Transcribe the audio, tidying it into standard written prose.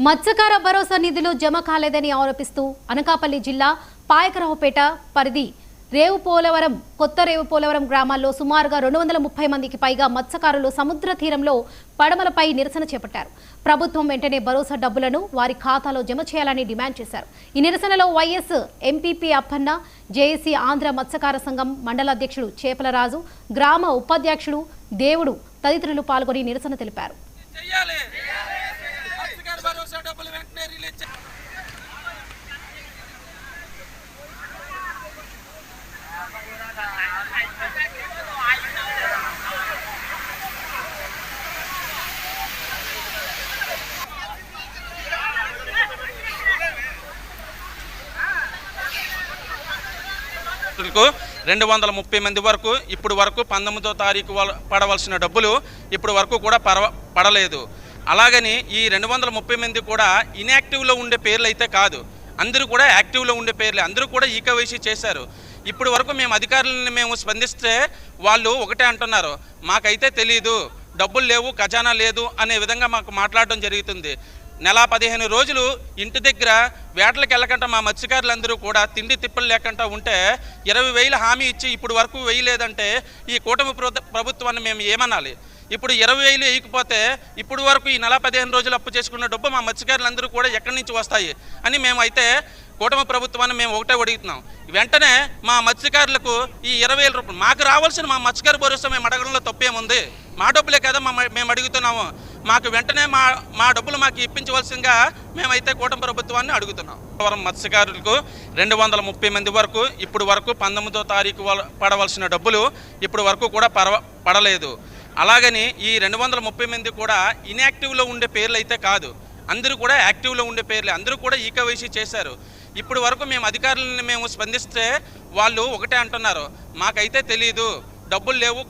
మత్స్యకార భరోసా నిధులు జమ కాలేదని ఆరోపిస్తూ అనకాపల్లి జిల్లా పాయకరావుపేట పరిధి రేవుపోలవరం కొత్త రేవుపోలవరం గ్రామాల్లో సుమారుగా 230 మందికి పైగా మత్స్యకారులు సముద్ర తీరంలో పడమలపై నిరసన చేపట్టారు. ప్రభుత్వం వెంటనే భరోసా డబ్బులను వారి ఖాతాలో జమ చేయాలని డిమాండ్ చేశారు. ఈ నిరసనలో YS MPP Appanna, JAC Andhra మత్స్యకార సంఘం మండల అధ్యక్షుడు చేపలరాజు, గ్రామ ఉపాధ్యక్షుడు దేవుడు తదితరులు పాల్గొని నిరసన తెలిపారు. కు 230 మంది వరకు ఇప్పుడు వరకు 19వ తారీఖు పడవలసిన డబ్బులు ఇప్పుడు వరకు కూడా పడలేదు. అలాగని ఈ 230 మంది కూడా ఇన్యాక్టివ్లో ఉండే పేర్లు అయితే కాదు, అందరూ కూడా యాక్టివ్లో ఉండే పేర్లే. అందరూ కూడా ఈకేవైసీ చేశారు. ఇప్పుడు వరకు మేము అధికారులను మేము స్పందిస్తే వాళ్ళు ఒకటే అంటున్నారు, మాకైతే తెలియదు, డబ్బులు లేవు, ఖజానా లేదు అనే విధంగా మాకు మాట్లాడడం జరుగుతుంది. నెల 15 రోజులు ఇంటి దగ్గర వేటలకు వెళ్ళకుండా మా మత్స్యకారులందరూ కూడా తిండి తిప్పలు లేకుండా ఉంటే 20,000 హామీ ఇచ్చి ఇప్పుడు వరకు వేయలేదంటే ఈ కూటమి ప్రభుత్వాన్ని మేము ఏమనాలి? ఇప్పుడు 20,000 వేయకపోతే ఇప్పుడు వరకు ఈ నెల 15 రోజులు అప్పు చేసుకున్న డబ్బు మా మత్స్యకారులందరూ కూడా ఎక్కడి నుంచి వస్తాయి అని మేమైతే కూటమి ప్రభుత్వాన్ని మేము ఒకటే అడుగుతున్నాం. వెంటనే మా మత్స్యకారులకు ఈ 20,000 రూపాయలు మాకు రావాల్సిన మా మత్స్యకార భరోసా మేము అడగడంలో తప్పేముంది? మా డబ్బులే కదా మేము అడుగుతున్నాము. మాకు వెంటనే మా డబ్బులు మాకు ఇప్పించవలసిందిగా మేమైతే కూటమి ప్రభుత్వాన్ని అడుగుతున్నాం. మత్స్యకారులకు 230 మంది వరకు ఇప్పుడు వరకు 19వ తారీఖు పడవలసిన డబ్బులు ఇప్పుడు వరకు కూడా పడలేదు. అలాగని ఈ 230 మంది కూడా ఇన్యాక్టివ్లో ఉండే పేర్లు అయితే కాదు, అందరూ కూడా యాక్టివ్లో ఉండే పేర్లే. అందరూ కూడా ఈకేవైసీ చేశారు. ఇప్పుడు వరకు మేము అధికారులను మేము స్పందిస్తే వాళ్ళు ఒకటే అంటున్నారు, మాకైతే తెలియదు, డబ్బులు లేవు,